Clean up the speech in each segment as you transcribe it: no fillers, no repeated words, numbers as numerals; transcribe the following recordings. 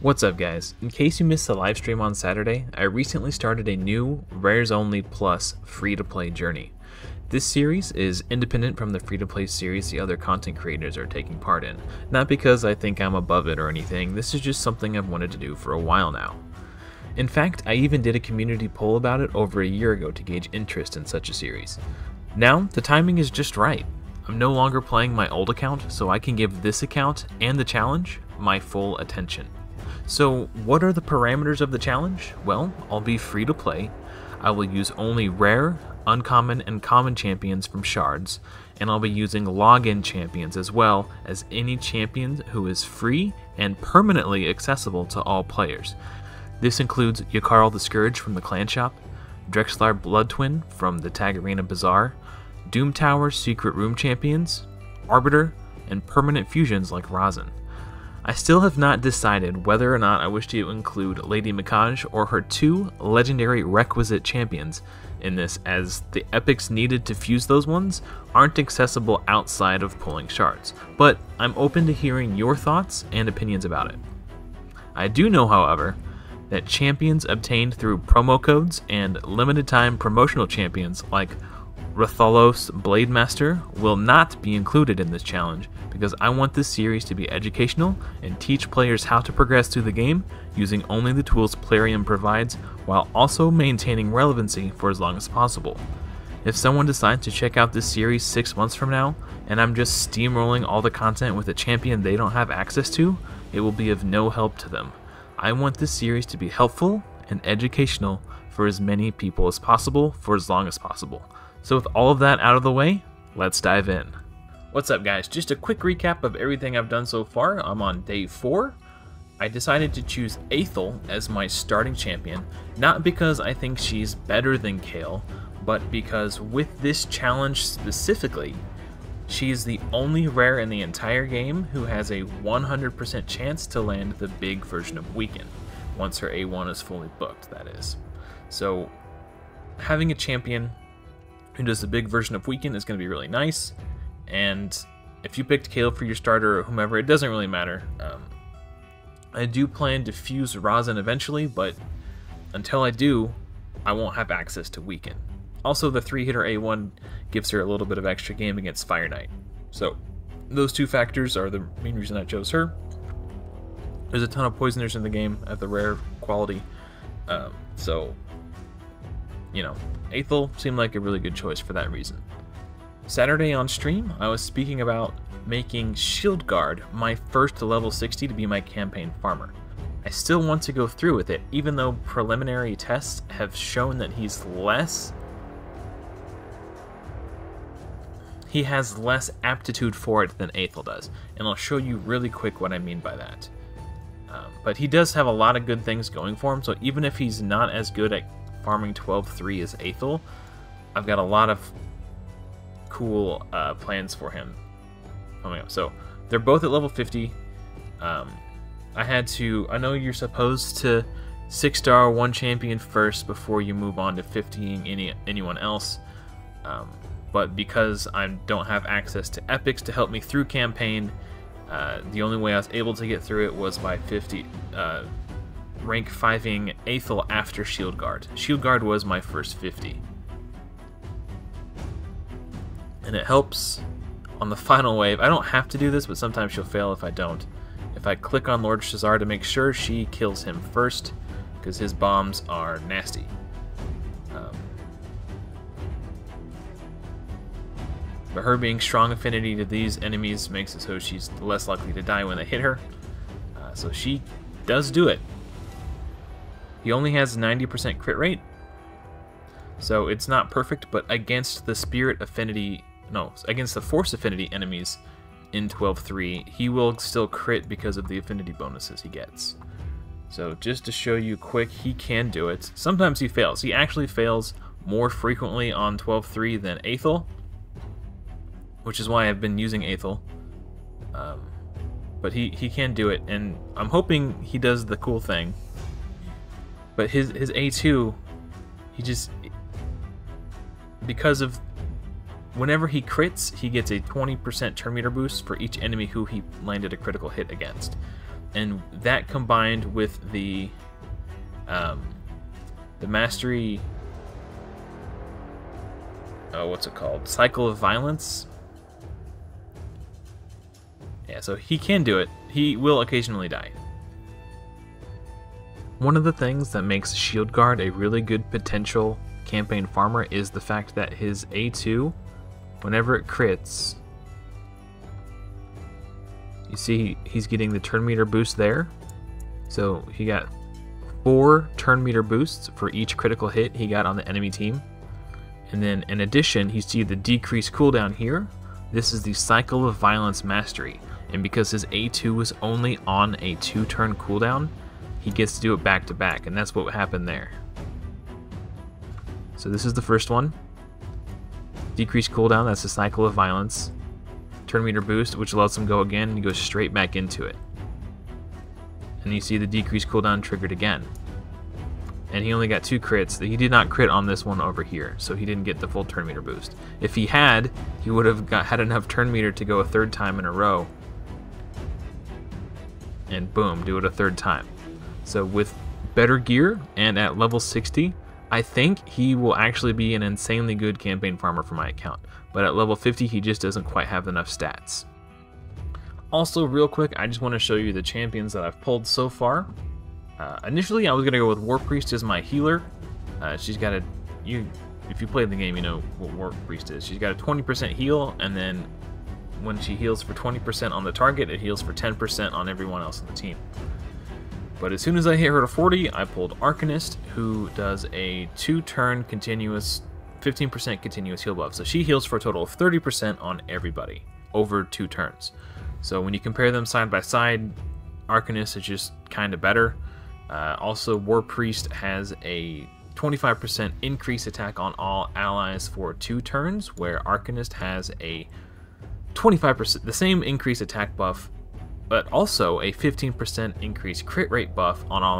What's up guys? In case you missed the live stream on Saturday, I recently started a new Rares Only Plus free-to-play journey. This series is independent from the free-to-play series the other content creators are taking part in. Not because I think I'm above it or anything, this is just something I've wanted to do for a while now. In fact, I even did a community poll about it over a year ago to gauge interest in such a series. Now, the timing is just right. I'm no longer playing my old account, so I can give this account and the challenge my full attention. So what are the parameters of the challenge? Well, I'll be free to play, I will use only rare, uncommon, and common champions from shards, and I'll be using login champions as well as any champion who is free and permanently accessible to all players. This includes Yakarl the Scourge from the Clan Shop, Drexlar Bloodtwin from the Tag Arena Bazaar, Doom Tower Secret Room champions, Arbiter, and permanent fusions like Rosin. I still have not decided whether or not I wish to include Lady Mikaj or her two legendary requisite champions in this, as the epics needed to fuse those ones aren't accessible outside of pulling shards, but I'm open to hearing your thoughts and opinions about it. I do know, however, that champions obtained through promo codes and limited time promotional champions like Rathalos Blademaster will not be included in this challenge because I want this series to be educational and teach players how to progress through the game using only the tools Plarium provides while also maintaining relevancy for as long as possible. If someone decides to check out this series 6 months from now and I'm just steamrolling all the content with a champion they don't have access to, it will be of no help to them. I want this series to be helpful and educational for as many people as possible for as long as possible. So with all of that out of the way, let's dive in. What's up guys, just a quick recap of everything I've done so far. I'm on day 4. I decided to choose Aethel as my starting champion, not because I think she's better than Kayle, but because with this challenge specifically, she is the only rare in the entire game who has a 100% chance to land the big version of Weaken, once her A1 is fully booked, that is. So having a champion who does the big version of Weaken is going to be really nice, and if you picked Kayle for your starter or whomever, it doesn't really matter. I do plan to fuse Rosin eventually, but until I do, I won't have access to Weaken. Also, the 3-hitter A1 gives her a little bit of extra game against Fire Knight. So those two factors are the main reason I chose her. There's a ton of poisoners in the game at the rare quality, so you know, Aethel seemed like a really good choice for that reason. Saturday on stream, I was speaking about making Shield Guard my first level 60 to be my campaign farmer. I still want to go through with it, even though preliminary tests have shown that he has less aptitude for it than Aethel does, and I'll show you really quick what I mean by that. But he does have a lot of good things going for him, so even if he's not as good at farming 12-3 as Aethel, I've got a lot of cool plans for him coming up. So they're both at level 50. I know you're supposed to 6-star one champion first before you move on to 50ing anyone else, but because I don't have access to epics to help me through campaign, the only way I was able to get through it was by rank 5ing Aethel after Shield Guard. Shield Guard was my first 50. And it helps on the final wave. I don't have to do this, but sometimes she'll fail if I don't. If I click on Lord Shazar to make sure she kills him first, because his bombs are nasty. But her being strong affinity to these enemies makes it so she's less likely to die when they hit her. So she does do it. He only has 90% crit rate, so it's not perfect, but against the against the Force Affinity enemies in 12-3, he will still crit because of the affinity bonuses he gets. So just to show you quick, he can do it. Sometimes he fails. He actually fails more frequently on 12-3 than Aethel, which is why I've been using Aethel. But he can do it, and I'm hoping he does the cool thing. But his A2, because of whenever he crits, he gets a 20% turn meter boost for each enemy who he landed a critical hit against. and that combined with the mastery, oh, what's it called? Cycle of Violence. Yeah, so he can do it. He will occasionally die. One of the things that makes Shield Guard a really good potential campaign farmer is the fact that his A2, whenever it crits, you see he's getting the turn meter boost there. So he got 4 turn meter boosts for each critical hit he got on the enemy team. And then in addition, you see the decreased cooldown here. This is the Cycle of Violence Mastery. And because his A2 was only on a 2-turn cooldown, he gets to do it back to back, and that's what happened there. So this is the first one. Decreased cooldown, that's the Cycle of Violence. Turn meter boost, which lets him go again, and he goes straight back into it. And you see the decreased cooldown triggered again. And he only got 2 crits. He did not crit on this one over here, so he didn't get the full turn meter boost. If he had, he would have had enough turn meter to go a 3rd time in a row. And boom, do it a 3rd time. So with better gear and at level 60, I think he will actually be an insanely good campaign farmer for my account. But at level 50, he just doesn't quite have enough stats. Also, real quick, I just want to show you the champions that I've pulled so far. Initially, I was going to go with War Priest as my healer. She's got a... if you played the game, you know what War Priest is. She's got a 20% heal, and then when she heals for 20% on the target, it heals for 10% on everyone else on the team. But as soon as I hit her to 40, I pulled Arcanist, who does a 2-turn continuous, 15% continuous heal buff. So she heals for a total of 30% on everybody over 2 turns. So when you compare them side by side, Arcanist is just kind of better. Also, War Priest has a 25% increased attack on all allies for 2 turns, where Arcanist has a 25%, the same increased attack buff, but also a 15% increased crit rate buff on all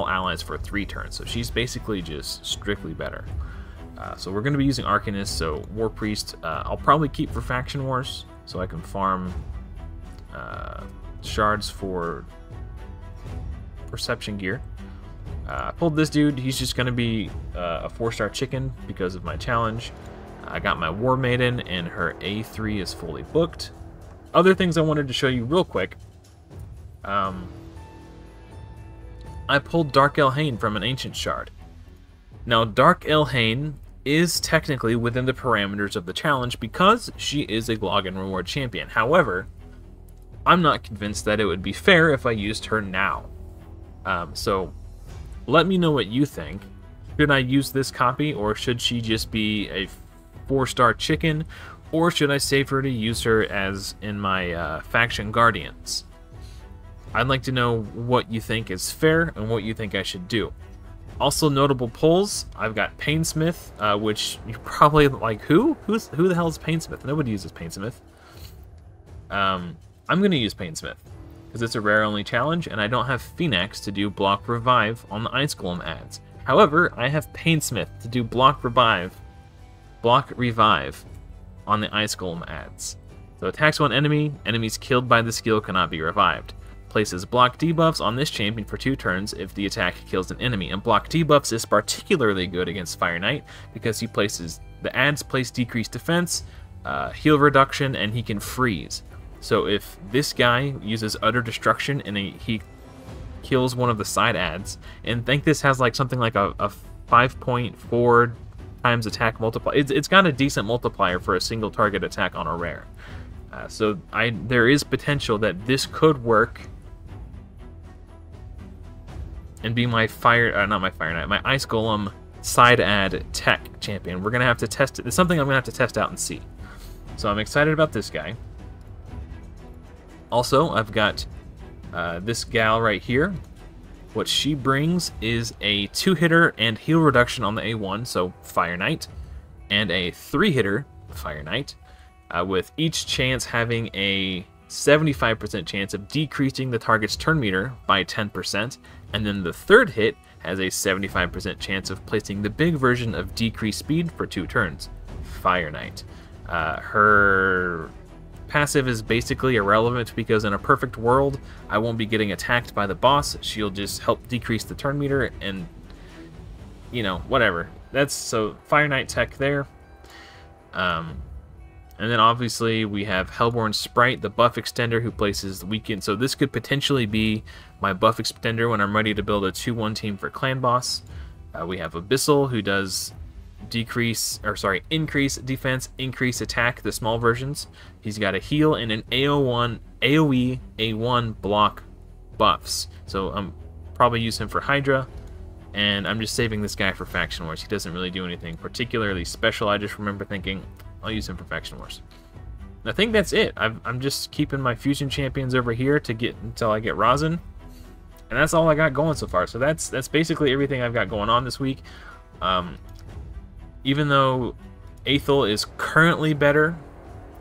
allies for 3 turns. So she's basically just strictly better. So we're going to be using Arcanist. So War Priest, I'll probably keep for Faction Wars, so I can farm shards for Perception gear. I pulled this dude. He's just going to be a 4-star chicken because of my challenge. I got my War Maiden, and her A3 is fully booked. Other things I wanted to show you real quick. I pulled Dark Elhain from an Ancient Shard. Now, Dark Elhain is technically within the parameters of the challenge because she is a log and reward champion. However, I'm not convinced that it would be fair if I used her now. So let me know what you think. Should I use this copy, or should she just be a 4-star chicken, or should I save her to use her as in my Faction Guardians? I'd like to know what you think is fair and what you think I should do. Also, notable pulls, I've got Painsmith, which you're probably like, who the hell is Painsmith? Nobody uses Painsmith. I'm going to use Painsmith because it's a rare only challenge, and I don't have Phoenix to do block revive on the Ice Golem ads. However, I have Painsmith to do block revive on the Ice Golem ads. So attacks one enemy, enemies killed by the skill cannot be revived. Places block debuffs on this champion for 2 turns if the attack kills an enemy. And block debuffs is particularly good against Fire Knight because he places the ads place decreased defense, heal reduction, and he can freeze. So if this guy uses utter destruction and he kills one of the side ads, and think this has like something like a 5.4 times attack multiplier. It's got a decent multiplier for a single target attack on a rare. So there is potential that this could work and be my my Ice Golem side ad tech champion. We're gonna have to test it. It's something I'm gonna have to test out and see. So I'm excited about this guy. Also, I've got this gal right here. What she brings is a 2-hitter and heal reduction on the A1, so Fire Knight, and a 3-hitter, Fire Knight, with each chance having a 75% chance of decreasing the target's turn meter by 10%, and then the 3rd hit has a 75% chance of placing the big version of decreased speed for 2 turns, Fire Knight. Her passive is basically irrelevant because in a perfect world, I won't be getting attacked by the boss. She'll just help decrease the turn meter and, you know, whatever. That's so Fire Knight tech there. And then obviously we have Hellborn Sprite, the buff extender, who places the weekend. So this could potentially be my buff extender when I'm ready to build a 2-1 team for Clan Boss. We have Abyssal, who does increase defense, increase attack, the small versions. He's got a heal and an AoE A1 block buffs. So I'm probably use him for Hydra. And I'm just saving this guy for Faction Wars. He doesn't really do anything particularly special. I just remember thinking, I'll use him for Faction Wars. I think that's it. I'm just keeping my Fusion Champions over here to get until I get Rosin. And that's all I got going so far. So that's basically everything I've got going on this week. Even though Aethel is currently better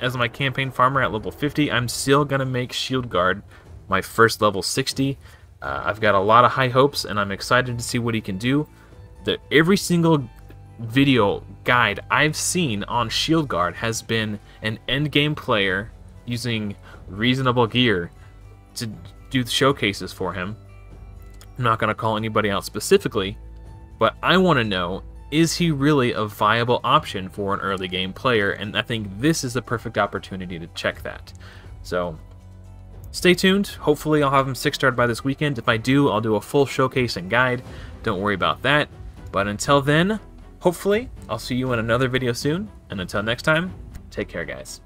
as my campaign farmer at level 50, I'm still going to make Shield Guard my first level 60. I've got a lot of high hopes, and I'm excited to see what he can do. Every single video guide I've seen on Shield Guard has been an endgame player using reasonable gear to do the showcases for him. I'm not going to call anybody out specifically, but I want to know, is he really a viable option for an early game player? And I think this is the perfect opportunity to check that. So stay tuned. Hopefully I'll have him 6-starred by this weekend. If I do, I'll do a full showcase and guide. Don't worry about that. But until then, hopefully I'll see you in another video soon. And until next time, take care, guys.